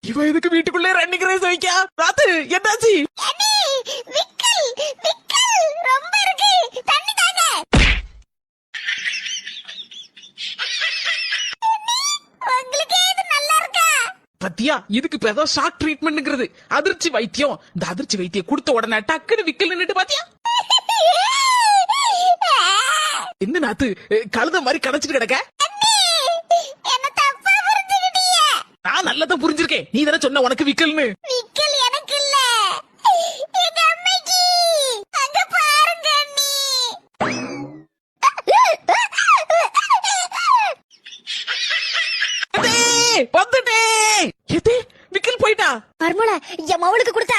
இவன் எதுக்கு வீட்டுக்குள்ளே ரன்னிங் ரேஸ் வைக்கா? ராத்து என்னாச்சு? பத்தியா, இதுக்கு பேர் தான் ஷாக் ட்ரீட்மெண்ட்ங்கிறது. அதிர்ச்சி வைத்தியம். இந்த அதிர்ச்சி வைத்தியம் கொடுத்த உடனே டக்குன்னு விக்கல் நின்னுட்டு பாத்தியா? என்ன நாத்து கழுத மாதிரி கடைச்சிட்டு கிடக்க? நான் நல்லதான் புரிஞ்சிருக்கேன். நீ தானே சொன்ன உனக்கு விக்கல்னு. வந்துட்டே விக்கல் போயிட்டா. பர்முல என் மவளுக்கு கொடுத்த